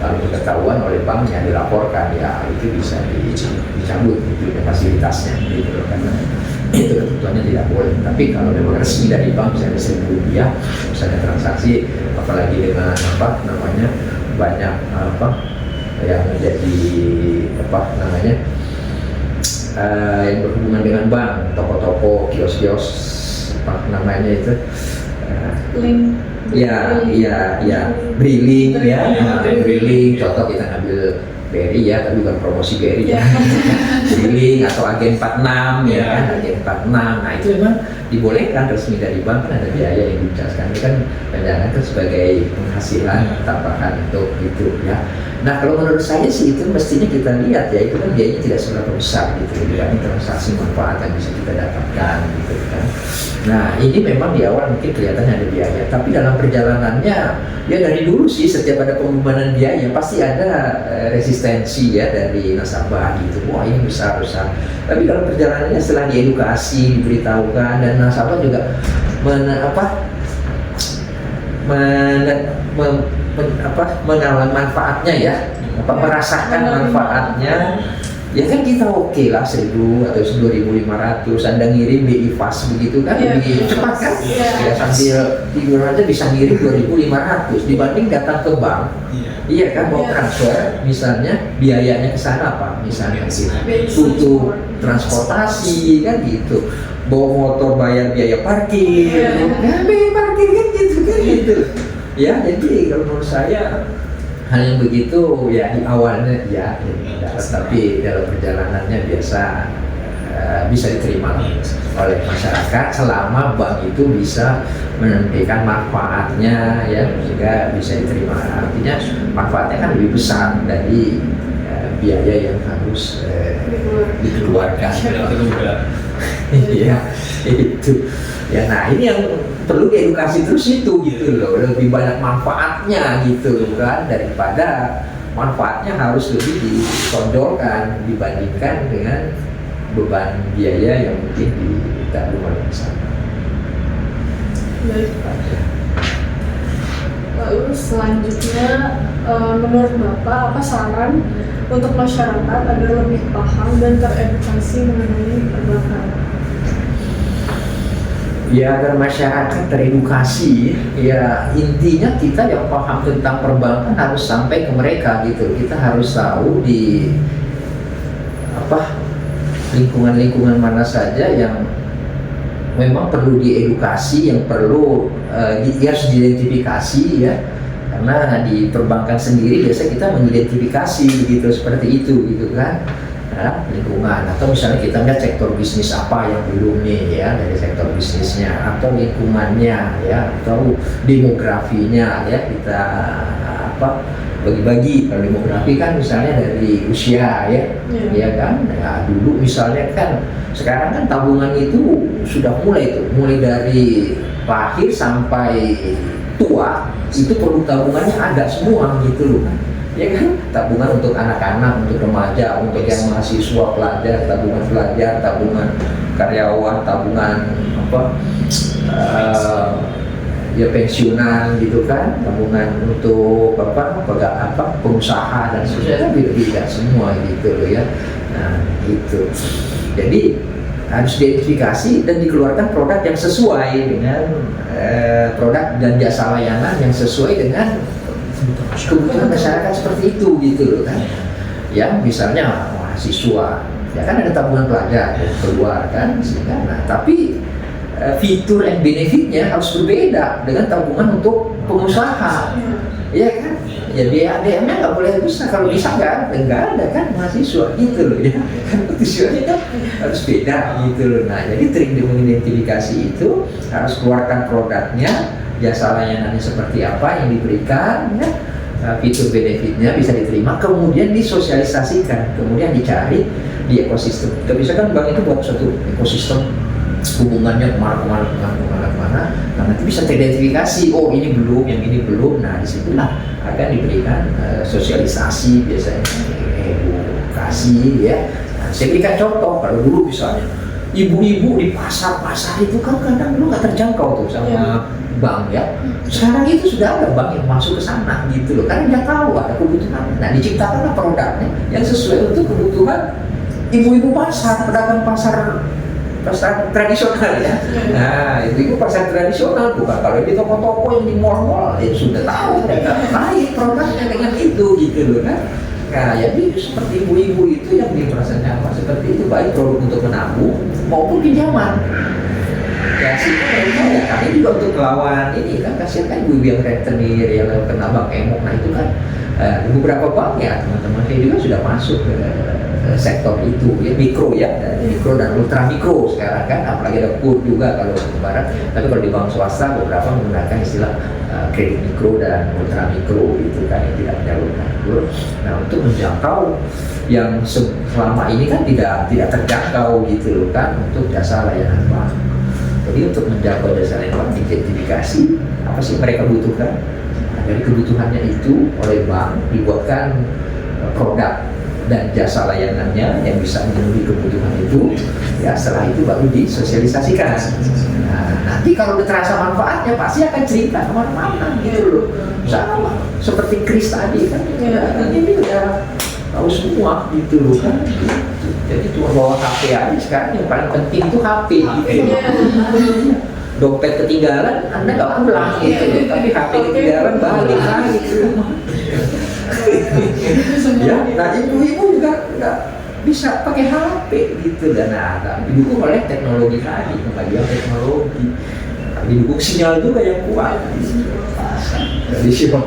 Kalau ketahuan oleh banknya dilaporkan ya itu bisa dicabut gitu fasilitasnya gitu loh, karena itu ketentuannya tidak boleh. Tapi kalau memang resmi dari bank misalnya Rp1.000 misalnya transaksi, apalagi dengan banyak yang menjadi yang berhubungan dengan bank, toko-toko, kios-kios itu Link. Briling Briling, contoh kita ngambil BRI ya, tapi bukan promosi BRI ya. Briling atau agen 46 ya kan, agen 46. Nah itu memang dibolehkan resmi dari bank, kan ada biaya yang dicaskan. Ini kan pendanaan kan sebagai penghasilan tambahan untuk itu ya. Nah kalau menurut saya sih itu mestinya kita lihat ya, itu kan biayanya tidak seberapa besar gitu dibanding transaksi manfaat yang bisa kita dapatkan gitu kan. Nah ini memang di awal mungkin kelihatannya ada biaya, tapi dalam perjalanannya ya dari dulu sih setiap ada pembebanan biaya pasti ada resistensi ya dari nasabah gitu. Wah ini besar. Tapi dalam perjalanannya setelah diedukasi, diberitahukan, dan nasabah juga mengalami manfaatnya ya, merasakan manfaatnya. Ya kan kita oke lah 1.000 atau 2.500, Anda ngirim BI Fast begitu kan lebih cepat kan? Ya sambil tidur aja bisa ngirim 2.500 dibanding datang ke bank. Iya kan, mau transfer misalnya biayanya ke sana apa? Misalnya butuh transportasi kan gitu. Bawa motor bayar biaya parkir. Biaya parkir kan gitu. Ya, jadi kalau menurut saya hal yang begitu ya di awalnya ya, tapi dalam perjalanannya bisa diterima oleh masyarakat selama bank itu bisa menyampaikan manfaatnya ya, sehingga bisa diterima. Artinya manfaatnya kan lebih besar dari biaya yang harus dikeluarkan. Ya itu ya. Nah ini yang perlu diedukasi terus itu gitu loh, lebih banyak manfaatnya gitu kan daripada manfaatnya harus lebih ditonjolkan dibandingkan dengan beban biaya yang mungkin ditanggung oleh sana. Baik Pak. Lalu selanjutnya menurut Bapak apa saran untuk masyarakat agar lebih paham dan teredukasi mengenai perbankan? Ya agar masyarakat teredukasi, ya intinya kita yang paham tentang perbankan harus sampai ke mereka gitu. Kita harus tahu di lingkungan-lingkungan mana saja yang memang perlu diedukasi, yang perlu harus diidentifikasi ya. Karena di perbankan sendiri biasa kita mengidentifikasi begitu seperti itu gitu kan. lingkungan, atau misalnya kita lihat sektor bisnis apa yang belum nih ya, dari sektor bisnisnya atau lingkungannya ya, atau demografinya ya, kita bagi-bagi. Kalau demografi kan misalnya dari usia ya kan. Nah, dulu misalnya kan, sekarang kan tabungan itu sudah mulai dari lahir sampai tua itu produk tabungannya ada semua gitu loh, ya kan. Tabungan untuk anak-anak, untuk remaja, untuk yang mahasiswa, pelajar, tabungan pelajar, tabungan karyawan, tabungan ya pensiunan gitu kan, tabungan untuk pengusaha dan sebagainya, beda-beda semua gitu loh ya. Nah gitu, jadi harus diidentifikasi dan dikeluarkan produk yang sesuai dengan produk dan jasa layanan yang sesuai dengan kebutuhan masyarakat seperti itu gitu loh kan. Ya misalnya mahasiswa ya kan ada tabungan pelajar keluar kan, nah tapi fitur and benefitnya harus berbeda dengan tabungan untuk pengusaha, ya kan. Ya BADM-nya nggak boleh bisa, kalau bisa nggak ada kan mahasiswa gitu loh ya. Kan tujuannya kan harus beda gitu loh. Nah jadi trik mengidentifikasi itu harus keluarkan produknya, jasa layanannya seperti apa yang diberikan ya, fitur benefitnya bisa diterima, kemudian disosialisasikan, kemudian dicari di ekosistem. Kita bisa kan bank itu buat suatu ekosistem, hubungannya kemana-mana, nah nanti bisa teridentifikasi, oh ini belum, yang ini belum. Nah disitulah akan diberikan sosialisasi, biasanya edukasi ya. Nah, saya berikan contoh, kalau dulu misalnya ibu-ibu di pasar-pasar itu kan kadang dulu nggak terjangkau tuh sama bank ya. Sekarang itu sudah ada bank yang masuk ke sana gitu loh, karena dia tahu ada kebutuhan. Nah diciptakanlah produknya yang sesuai untuk kebutuhan ibu-ibu pasar, pedagang pasar tradisional ya. Nah itu pasar tradisional, bukan kalau di toko-toko yang di mall-mall ya sudah tahu baik produknya dengan itu gitu loh kan. Nah jadi seperti ibu-ibu itu yang merasa nyaman seperti itu, baik produk untuk menabung maupun pinjaman. Ya sih mereka ya, kami juga untuk melawan ini kan, kasihan kan ibu-ibu yang rentenir yang kena bank emok. Nah itu kan beberapa bank ya teman-teman saya juga sudah masuk ke sektor itu ya, mikro ya, mikro dan ultra mikro sekarang kan, apalagi ada kur juga kalau di barat. Tapi kalau di bank swasta beberapa menggunakan istilah kredit mikro dan ultra mikro itu kan, yang tidak menyalurkan kur. Nah untuk menjangkau yang selama ini kan tidak terjangkau gitu loh kan, untuk jasa layanan bank. Jadi untuk menjangkau jasa layanan bank, identifikasi apa sih mereka butuhkan. Nah, dari kebutuhannya itu oleh bank dibuatkan produk dan jasa layanannya yang bisa memenuhi kebutuhan itu ya. Setelah itu baru disosialisasikan. Nah, nanti kalau udah terasa manfaatnya pasti akan cerita kemana-mana gitu loh. Sama seperti Chris tadi kan, ini udah tahu semua gitu loh kan. Jadi cuma bawa HP aja sekarang, yang paling penting itu HP gitu. Dompet ketinggalan, Anda nggak pulang gitu loh, tapi HP ketinggalan balik lagi ke rumah. Ya, nah ibu-ibu juga nggak bisa pakai HP gitu, dan didukung oleh teknologi tadi, kemajuan teknologi, didukung sinyal juga yang kuat. Jadi siapa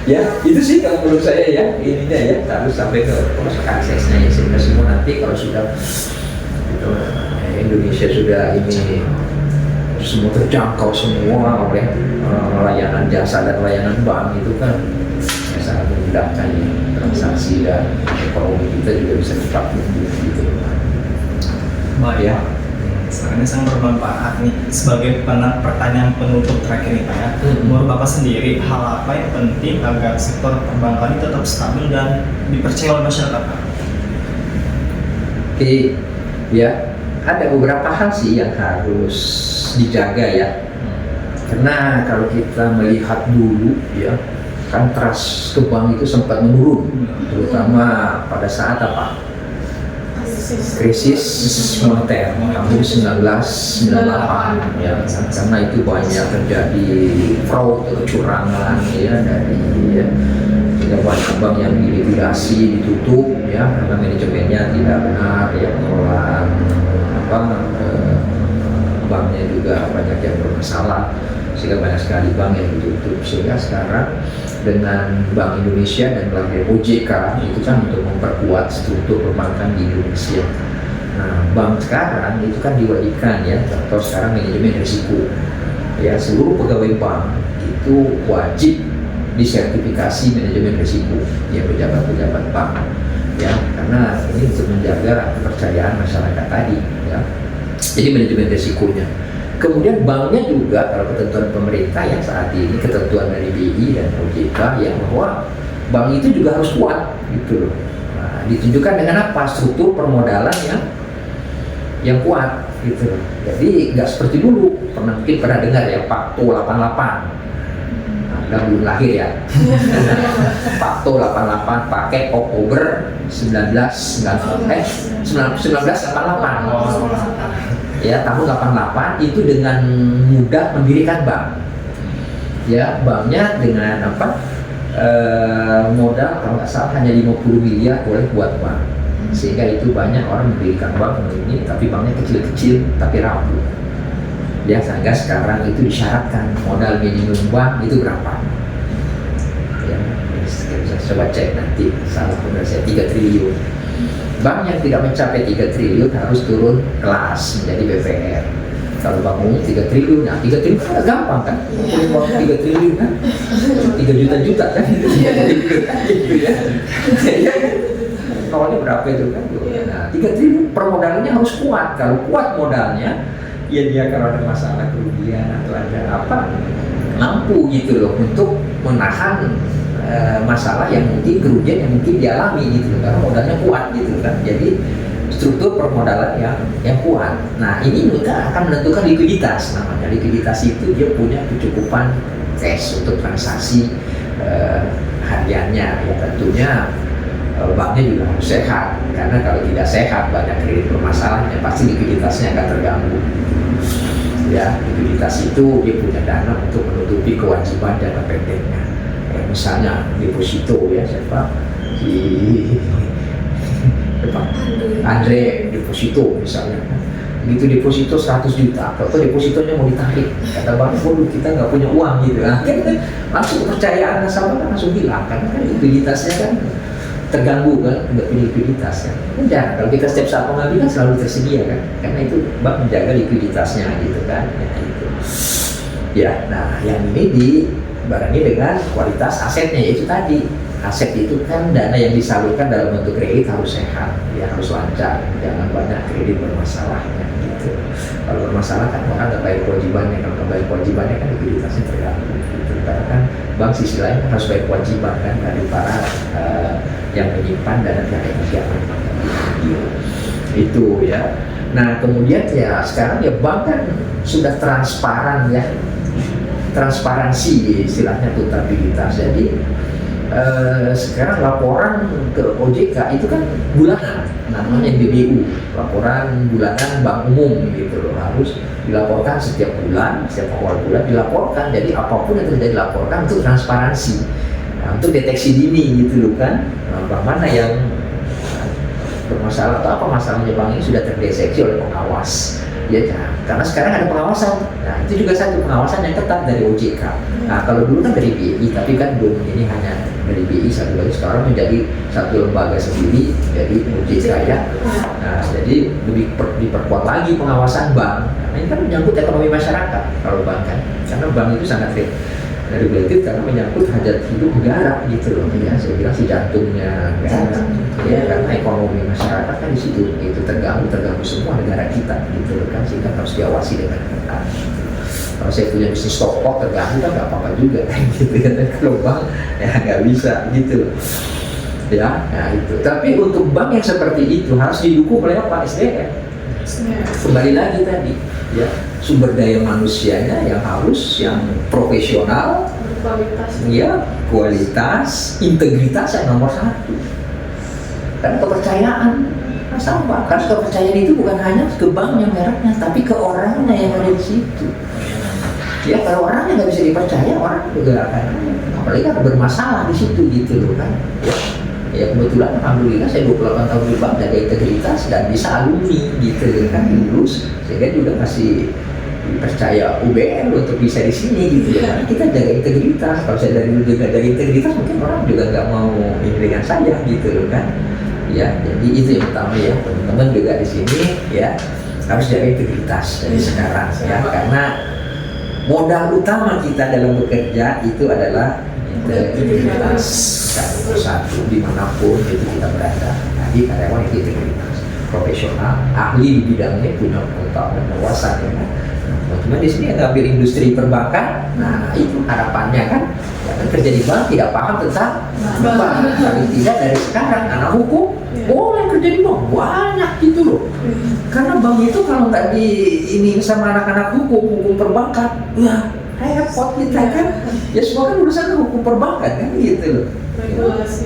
ya itu sih kalau menurut saya ya, ininya ya harus sampai ke proses aksesnya ya, sehingga semua nanti kalau sudah gitu, Indonesia sudah ini semua terjangkau semua oleh layanan jasa dan layanan bank itu kan sangat memudahkan ya, transaksi dan ekonomi kita juga bisa cepat gitu. Baik ya. Sekarang ini sangat bermanfaat nih. Sebagai pertanyaan penutup terakhir nih Pak ya, menurut Bapak sendiri hal apa yang penting agar sektor perbankan ini tetap stabil dan dipercaya oleh masyarakat Pak? Oke, ya ada beberapa hal sih yang harus dijaga ya. Karena kalau kita melihat dulu ya, kan trust ke bank itu sempat menurun, terutama pada saat apa? Krisis moneter tahun 1998 ya, karena itu banyak terjadi fraud, kecurangan ya, dari ya, banyak bank yang dilikuidasi, ditutup ya, karena manajemennya tidak benar ya, mengelola banknya juga banyak yang bermasalah. sehingga banyak sekali bank yang ditutup. Sehingga sekarang dengan Bank Indonesia dan melalui OJK itu kan untuk memperkuat struktur perbankan di Indonesia. Nah, bank sekarang itu kan diwajibkan ya, atau sekarang manajemen risiko. Ya, seluruh pegawai bank itu wajib disertifikasi manajemen risiko, ya pejabat-pejabat bank. Ya, karena ini untuk menjaga kepercayaan masyarakat tadi. Ya, jadi manajemen risikonya. Kemudian banknya juga kalau ketentuan pemerintah ya saat ini ketentuan dari BI dan OJK ya bahwa bank itu juga harus kuat gitu loh. Nah, ditunjukkan dengan apa? Struktur permodalan yang kuat gitu. Jadi nggak seperti dulu, mungkin pernah dengar ya Pakto 88. Nah, belum lahir ya. Pakto 88 pakai Oktober 1988. Ya, tahun 88 itu dengan mudah mendirikan bank. Ya, banknya dengan apa? Modal kalau nggak salah hanya 50 miliar boleh buat bank. Sehingga itu banyak orang mendirikan bank ini, tapi banknya kecil-kecil tapi rapuh. Ya, sehingga sekarang itu disyaratkan modal minimum bank itu berapa? Ya, bisa coba cek nanti. Salah benar saya 3 triliun. Bank yang tidak mencapai 3 triliun harus turun kelas menjadi BPR. Kalau bank umum 3 triliun, nah 3 triliun kan gampang kan? Uang 3 triliun kan? 3 juta kan? Gitu ya. Awalnya berapa itu kan? Nah, 3 triliun permodalannya harus kuat. Kalau kuat modalnya, ya dia kalau ada masalah kerugian atau ada apa, mampu gitu loh untuk menahan masalah yang mungkin kerugian yang mungkin dialami gitu loh, karena modalnya kuat gitu kan. Jadi struktur permodalan yang kuat. Nah, ini juga akan menentukan likuiditas. Namanya likuiditas itu dia punya kecukupan cash untuk transaksi hariannya. Ya tentunya banknya juga harus sehat, karena kalau tidak sehat banyak kredit bermasalah, ya pasti likuiditasnya akan terganggu. Ya, likuiditas itu dia punya dana untuk menutupi kewajiban jangka pendeknya. Ya, misalnya deposito ya siapa Andre deposito misalnya. Begitu deposito 100 juta, kalau depositonya mau ditarik, kata bank, waduh kita nggak punya uang gitu. Nah, langsung kepercayaan nasabah kan langsung hilang, karena kan likuiditasnya kan terganggu kan, nggak punya likuiditas kan. Enggak, kalau kita setiap saat mengambil kan selalu tersedia kan, karena itu bank menjaga likuiditasnya gitu kan. Ya, gitu. Ya, nah yang ini dibarengi dengan kualitas asetnya, yaitu tadi aset itu kan dana yang disalurkan dalam bentuk kredit harus sehat, ya harus lancar, jangan banyak kredit bermasalahnya gitu. Kalau bermasalah kan orang nggak bayar kewajibannya, kalau nggak bayar kewajibannya kan likuiditasnya terganggu gitu. Karena kan bank sisi lain harus bayar kewajiban kan dari para yang menyimpan dana pihak ketiga gitu. Itu ya. Nah kemudian ya sekarang ya bank kan sudah transparan ya, transparansi istilahnya, akuntabilitas. Jadi sekarang laporan ke OJK itu kan bulanan, namanya BBU, laporan bulanan bank umum gitu loh, harus dilaporkan setiap bulan, setiap awal bulan dilaporkan. Jadi apapun yang terjadi dilaporkan untuk transparansi, nah, untuk deteksi dini gitu loh kan, bank mana yang bermasalah atau apa masalahnya bank ini sudah terdeteksi oleh pengawas. Ya, karena sekarang ada pengawasan. Nah, itu juga satu pengawasan yang ketat dari OJK. Nah, kalau dulu kan dari BI, tapi kan belum, ini hanya dari BI satu lagi, sekarang menjadi satu lembaga sendiri dari OJK ya. Nah, jadi lebih diperkuat lagi pengawasan bank. Nah, ini kan menyangkut ekonomi masyarakat kalau bank kan. Karena bank itu sangat regulatif karena menyangkut hajat hidup negara gitu loh. Ya, saya bilang si jantungnya negara. Ya, karena ekonomi masyarakat kan di situ itu terganggu semua negara kita gitu loh kan, sehingga harus diawasi dengan ketat. Kalau saya punya bisnis toko terganggu kan nggak apa-apa juga kan gitu kan, kalau bank ya nggak bisa gitu loh. Ya, nah itu. Tapi untuk bank yang seperti itu harus didukung oleh apa? SDM. Kembali lagi tadi ya, sumber daya manusianya yang harus yang profesional, ya kualitas, integritas yang nomor satu. Karena kepercayaan nasabah, karena kepercayaan itu bukan hanya ke banknya mereknya, tapi ke orangnya yang ada di situ. Ya kalau orangnya nggak bisa dipercaya, orang juga akan, apalagi kan bermasalah di situ gitu loh kan. Ya kebetulan alhamdulillah saya 28 tahun di bank, jaga integritas dan bisa alumni gitu kan, lulus, sehingga juga masih percaya UBM untuk bisa di sini gitu ya. Kita jaga integritas. Kalau saya dari dulu juga jaga integritas, mungkin orang juga nggak mau ini dengan saya gitu loh kan. Ya, jadi itu yang utama ya, teman-teman juga di sini ya harus jaga integritas dari sekarang ya, karena modal utama kita dalam bekerja itu adalah integritas. Satu dimanapun itu kita berada, jadi karyawan itu integritas, profesional, ahli di bidangnya, punya pengetahuan dan wawasan ya kan. Teman-teman di sini yang ngambil industri perbankan, nah itu harapannya kan, ya kan kerja di bank tidak paham tentang bank, tapi tidak dari sekarang anak hukum boleh kerja di bank banyak gitu loh. Karena bank itu kalau nggak di ini sama anak-anak hukum perbankan, ya repot kita kan. Ya semua kan urusan hukum perbankan kan gitu loh.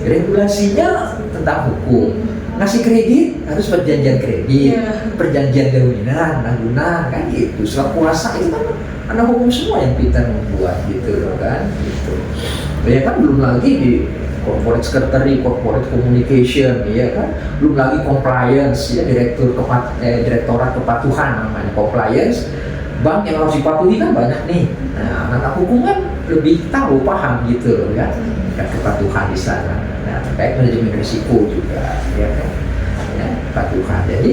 Regulasinya tentang hukum. Ngasih kredit harus perjanjian kredit, perjanjian jaminan, tanggungan kan gitu. Surat kuasa itu kan anak hukum semua yang pintar membuat gitu loh kan gitu. Ya kan belum lagi di corporate secretary, corporate communication ya kan, belum lagi compliance ya, direktorat kepatuhan namanya compliance. Bank yang harus dipatuhi kan banyak nih. Nah, anak hukum kan lebih tahu, paham gitu loh kan, kepatuhan di sana. Nah, terkait manajemen risiko juga ya kan, ya, kepatuhan. Jadi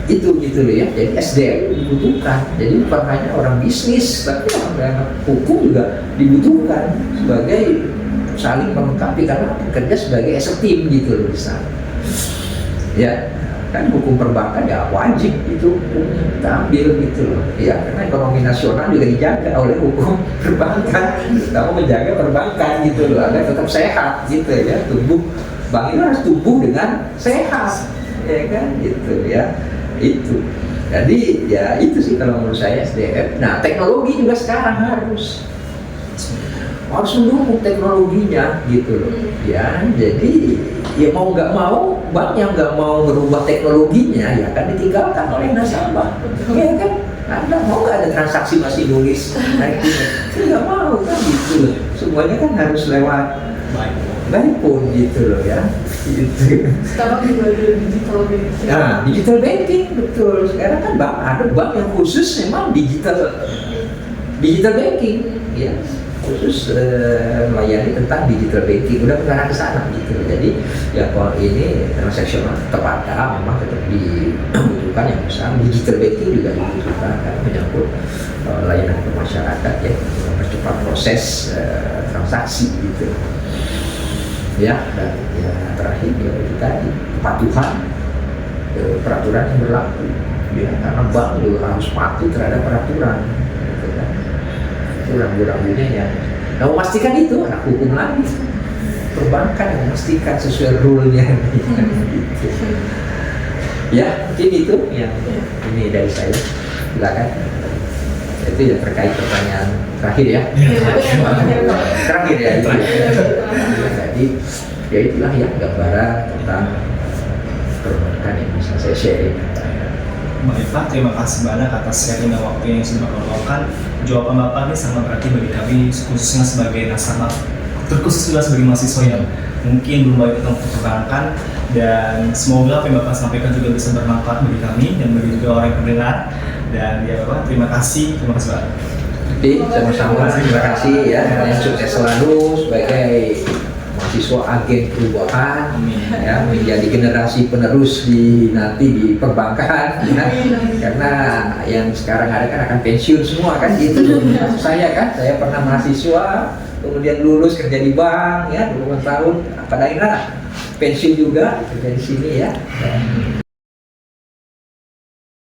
itu gitu loh ya. Jadi SDM dibutuhkan. Jadi bukan hanya orang bisnis, tapi orang hukum juga dibutuhkan sebagai saling melengkapi, karena bekerja sebagai as a team gitu loh di sana. Ya, kan hukum perbankan ya wajib itu kita ambil gitu loh ya, karena ekonomi nasional juga dijaga oleh hukum perbankan. Kita mau menjaga perbankan gitu loh agar tetap sehat gitu ya, tumbuh, bank itu harus tumbuh dengan sehat ya kan gitu ya. Itu jadi ya itu sih kalau menurut saya SDM. Nah, teknologi juga sekarang harus mendukung teknologinya gitu loh ya. Jadi ya mau nggak mau, bank yang nggak mau merubah teknologinya ya kan ditinggalkan oleh nasabah ya kan. Anda mau nggak ada transaksi masih nulis nggak mau kan gitu loh. Semuanya kan harus lewat by phone gitu loh ya gitu. Sekarang juga ada digital banking. Nah, digital banking betul. Sekarang kan ada bank yang khusus memang digital banking ya, khusus melayani tentang digital banking, udah mengarah ke sana gitu. Jadi ya kalau ini transaksional tetap ada, memang tetap dibutuhkan yang besar. Digital banking juga dibutuhkan karena menyangkut layanan ke masyarakat ya, mempercepat proses transaksi gitu ya. Dan ya terakhir ya itu tadi kepatuhan peraturan yang berlaku ya, karena bank juga harus patuh terhadap peraturan gitu kan. Itu rambu-rambunya ya. Nah, memastikan itu anak hukum lagi, perbankan yang memastikan sesuai rule-nya gitu. Ya mungkin itu yang ini dari saya, silakan. Itu yang terkait pertanyaan terakhir ya. Terakhir ya itu. Jadi ya itulah ya gambaran tentang perbankan yang bisa saya sharing. Baik Pak, terima kasih banyak atas sharing dan waktu yang sudah Bapak luangkan. Jawaban Bapak ini sangat berarti bagi kami, khususnya sebagai nasabah, terkhusus juga sebagai mahasiswa yang mungkin belum banyak tentang perbankan. Dan semoga apa yang Bapak sampaikan juga bisa bermanfaat bagi kami dan bagi juga orang yang mendengar. Dan ya Bapak, terima kasih Pak. Jadi sama-sama terima kasih ya, dan sukses selalu sebagai mahasiswa agen perubahan ya, menjadi generasi penerus nanti di perbankan ya. Karena yang sekarang ada kan akan pensiun semua kan gitu. Maksud saya kan, saya pernah mahasiswa kemudian lulus kerja di bank ya 20 tahun, pada akhirnya pensiun juga kerja di sini ya. Dan